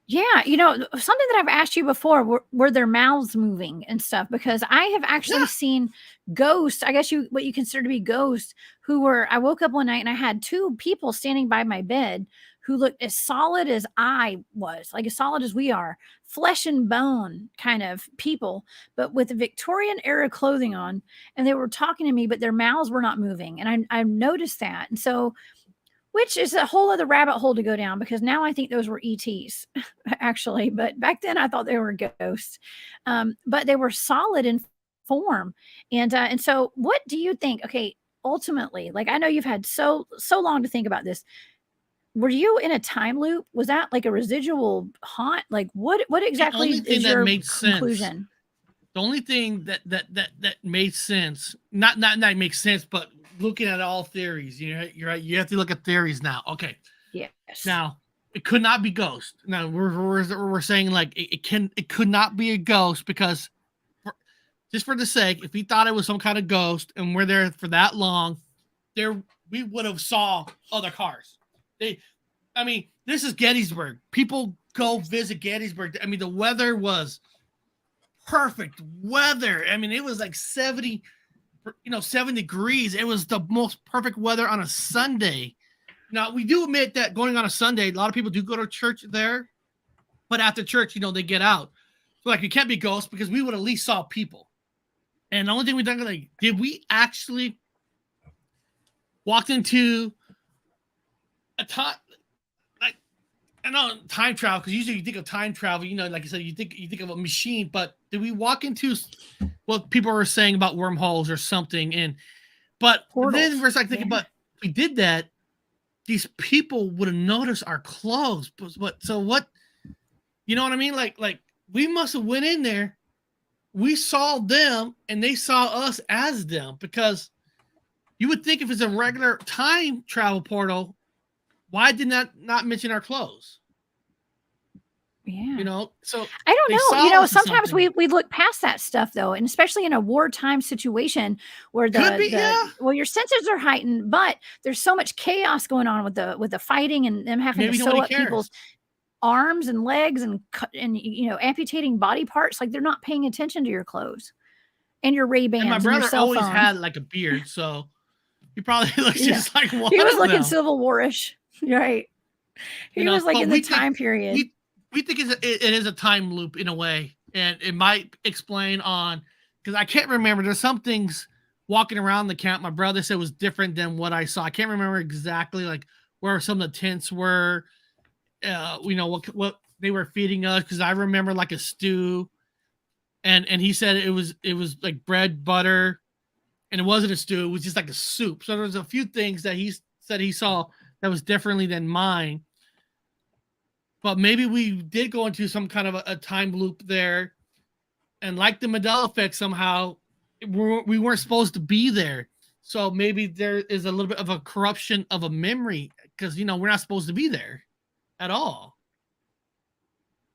Yeah, something that I've asked you before, were their mouths moving and stuff? Because I have actually seen ghosts, I guess what you consider to be ghosts, I woke up one night and I had two people standing by my bed who looked as solid as I was, like as solid as we are, flesh and bone kind of people, but with Victorian era clothing on. And they were talking to me, but their mouths were not moving. And I noticed that. And so, which is a whole other rabbit hole to go down, because now I think those were ETs, actually. But back then I thought they were ghosts. But they were solid in form. And so what do you think? Okay, ultimately, like, I know you've had so long to think about this. Were you in a time loop? Was that like a residual haunt? Like, what The exactly only thing is that your made sense, conclusion? the only thing that made sense, not makes sense, but looking at all theories, you're right. You have to look at theories now. Okay, Yes. now it could not be ghost. Now we're saying like it could not be a ghost because just for the sake, if we thought it was some kind of ghost and we're there for that long, we would have saw other cars. This is Gettysburg. People go visit Gettysburg. I mean, the weather was perfect weather. I mean, it was like 7 degrees. It was the most perfect weather on a Sunday. Now, we do admit that going on a Sunday, a lot of people do go to church there, but after church, they get out. So, like, it can't be ghosts because we would at least saw people. And the only thing we done, like, did we actually walked into a time, like, I know time travel, because usually you think of time travel, like I said, you think of a machine, but did we walk into what people were saying about wormholes or something? But Portals. then we're like thinking, but if we did that, these people would have noticed our clothes. So what? You know what I mean? Like we must have went in there, we saw them, and they saw us as them, because you would think if it's a regular time travel portal, why did not mention our clothes? Yeah. So I don't know. Sometimes we we look past that stuff, though, and especially in a wartime situation where your senses are heightened, but there's so much chaos going on with the fighting and them having to sew up people's arms and legs and amputating body parts. Like, they're not paying attention to your clothes and your Ray-Bans. And my brother and your always had like a beard, so he probably looks just like one. He was looking them. Civil War-ish, right? He was like in the time period. We think it is a time loop in a way, and it might explain on, because I can't remember. There's some things walking around the camp my brother said was different than what I saw. I can't remember exactly like where some of the tents were. What they were feeding us, because I remember like a stew, and he said it was like bread, butter, and it wasn't a stew. It was just like a soup. So there was a few things that he said he saw that was differently than mine. But maybe we did go into some kind of a time loop there. And like the Mandela Effect, somehow we weren't supposed to be there. So maybe there is a little bit of a corruption of a memory, because, we're not supposed to be there at all.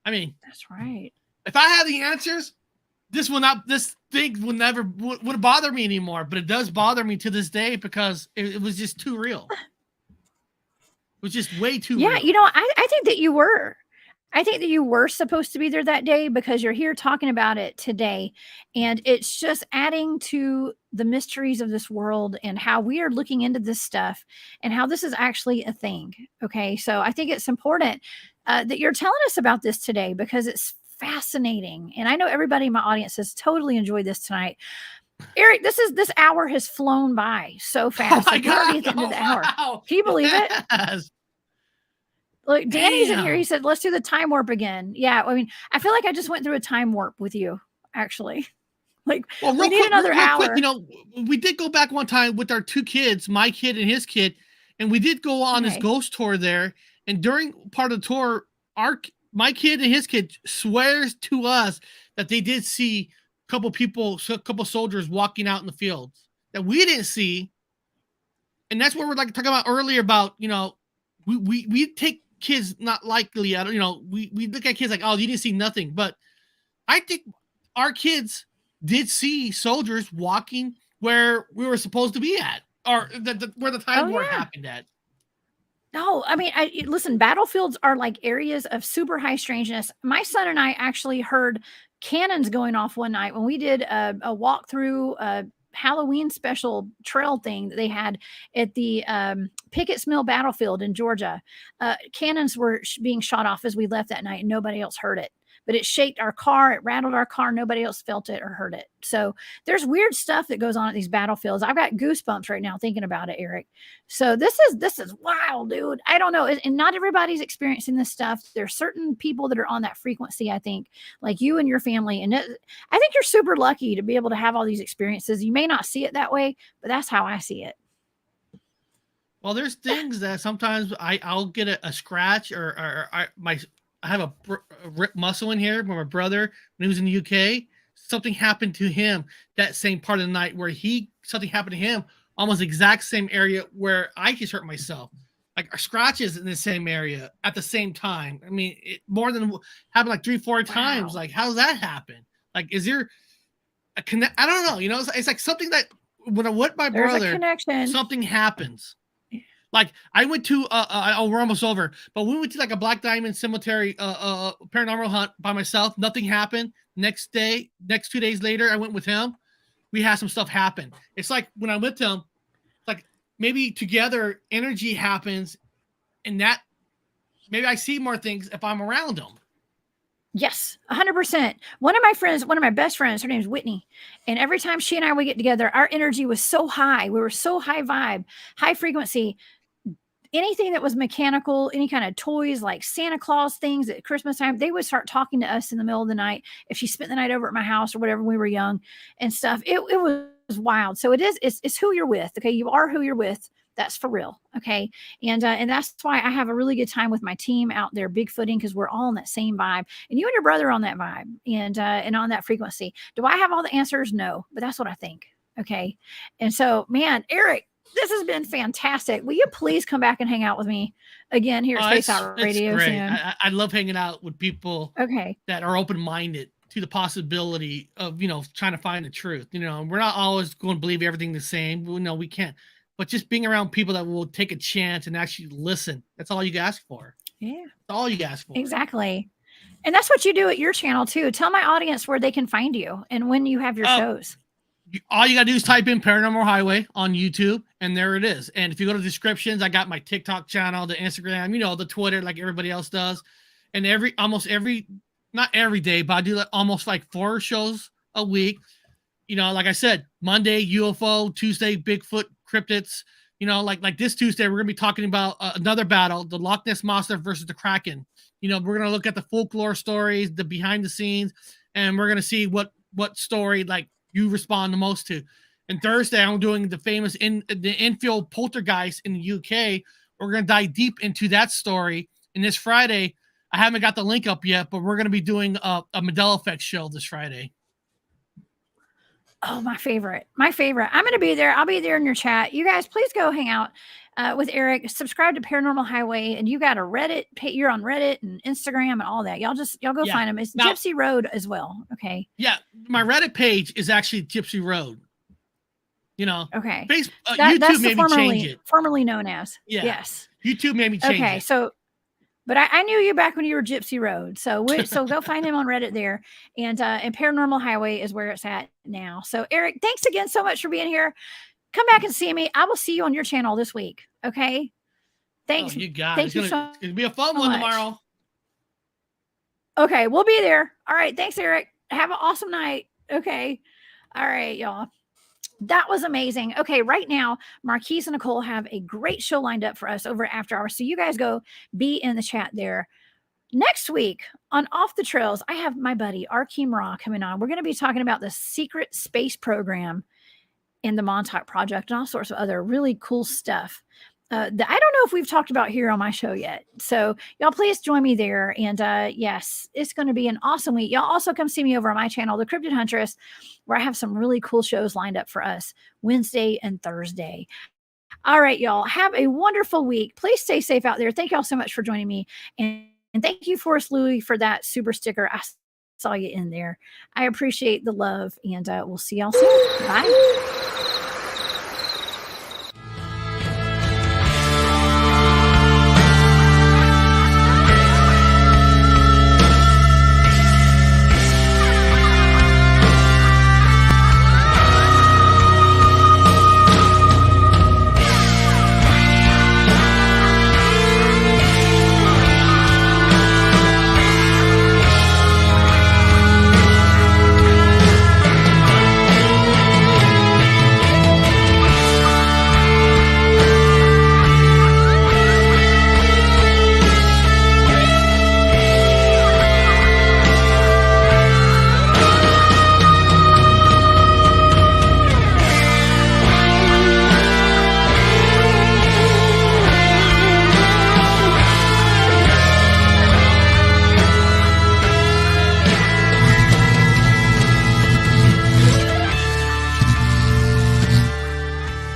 I mean, that's right. If I had the answers, this thing wouldn't bother me anymore. But it does bother me to this day, because it was just too real. It was just way too real. I think that you were. I think that you were supposed to be there that day, because you're here talking about it today. And it's just adding to the mysteries of this world and how we are looking into this stuff and how this is actually a thing. Okay. So I think it's important that you're telling us about this today, because it's fascinating. And I know everybody in my audience has totally enjoyed this tonight. Eric, this hour has flown by so fast. Oh my God. We're already at the end of the hour. Can you believe it? Look, Danny's in here. He said, let's do the time warp again. Yeah, I mean, I feel like I just went through a time warp with you, actually. Like, we need another hour. Quick, we did go back one time with our two kids, my kid and his kid, and we did go on this ghost tour there. And during part of the tour, my kid and his kid swears to us that they did see a couple soldiers walking out in the fields that we didn't see. And that's what we're like talking about earlier about, we take kids not likely, we look at kids like, oh, you didn't see nothing. But I think our kids did see soldiers walking where we were supposed to be at, or where the time war happened at. No, I mean, listen, battlefields are like areas of super high strangeness. My son and I actually heard cannons going off one night when we did a walk through a Halloween special trail thing that they had at the Pickett's Mill battlefield in Georgia. Cannons were being shot off as we left that night, and nobody else heard it. But it shaked our car, it rattled our car. Nobody else felt it or heard it. So there's weird stuff that goes on at these battlefields. I've got goosebumps right now thinking about it, Eric. So this is wild, dude. I don't know. And not everybody's experiencing this stuff. There's certain people that are on that frequency, I think, like you and your family. And I think you're super lucky to be able to have all these experiences. You may not see it that way, but that's how I see it. Well, there's things that sometimes I'll get a scratch or I have a ripped muscle in here. Where my brother, when he was in the UK, something happened to him that same part of the night where something happened to him, almost exact same area where I just hurt myself. Like scratches in the same area at the same time. I mean, it more than happened like 3-4 times. Like, how does that happen? Like, is there a connect? I don't know. You know, it's like something that when I went my brother, something happens. Like I went to we're almost over, but we went to like a Black Diamond Cemetery paranormal hunt by myself. Nothing happened. Next 2 days later, I went with him. We had some stuff happen. It's like when I'm with him, like maybe together energy happens, and that maybe I see more things if I'm around him. Yes, 100%. One of my best friends, her name's Whitney. And every time she and I would get together, our energy was so high. We were so high vibe, high frequency. Anything that was mechanical, any kind of toys like Santa Claus things at Christmas time, they would start talking to us in the middle of the night. If she spent the night over at my house or whatever, when we were young and stuff, it was wild. So it's who you're with. Okay. You are who you're with. That's for real. Okay. And that's why I have a really good time with my team out there bigfooting, because we're all on that same vibe, and you and your brother are on that vibe and on that frequency. Do I have all the answers? No, but that's what I think. Okay. And so, man, Eric, this has been fantastic. Will you please come back and hang out with me again here at Space Out Radio soon? I love hanging out with people that are open-minded to the possibility of, trying to find the truth. We're not always going to believe everything the same. We can't. But just being around people that will take a chance and actually listen. That's all you ask for. Yeah. That's all you ask for. Exactly. And that's what you do at your channel too. Tell my audience where they can find you and when you have your shows. All you got to do is type in Paranormal Highway on YouTube, and there it is. And if you go to the descriptions, I got my TikTok channel, the Instagram, the Twitter, like everybody else does. And not every day, but I do almost like 4 shows a week. Like I said, Monday, UFO, Tuesday, Bigfoot, cryptids. Like this Tuesday, we're going to be talking about another battle, the Loch Ness Monster versus the Kraken. We're going to look at the folklore stories, the behind the scenes, and we're going to see what story, like, you respond the most to. And Thursday, I'm doing the famous the Enfield poltergeist in the UK. We're going to dive deep into that story. And this Friday, I haven't got the link up yet, but we're going to be doing a Mandela Effect show this Friday. Oh, my favorite. I'm going to be there. I'll be there in your chat. You guys, please go hang out with Eric. Subscribe to Paranormal Highway, and you got a Reddit. You're on Reddit and Instagram and all that. Y'all go find him. It's Gypsy Road as well. Okay. Yeah, my Reddit page is actually Gypsy Road. Okay. YouTube made me change it. Formerly known as. Yeah. Yes. YouTube made me change it. Okay, so. But I knew you back when you were Gypsy Road. So go find him on Reddit there. And Paranormal Highway is where it's at now. So, Eric, thanks again so much for being here. Come back and see me. I will see you on your channel this week. Okay? Thanks. Oh, you got it. It's going to be a fun one tomorrow. Okay, we'll be there. All right. Thanks, Eric. Have an awesome night. Okay. All right, y'all. That was amazing. Okay, right now, Marquise and Nicole have a great show lined up for us over at After Hours. So you guys go be in the chat there. Next week on Off the Trails, I have my buddy Arkeem Ra coming on. We're going to be talking about the secret space program in the Montauk Project and all sorts of other really cool stuff that I don't know if we've talked about here on my show yet. So y'all please join me there. And yes, it's going to be an awesome week. Y'all also come see me over on my channel, The Cryptid Huntress, where I have some really cool shows lined up for us Wednesday and Thursday. All right, y'all have a wonderful week. Please stay safe out there. Thank y'all so much for joining me. And thank you, Forrest Louie, for that super sticker. I saw you in there. I appreciate the love, and we'll see y'all soon. Bye.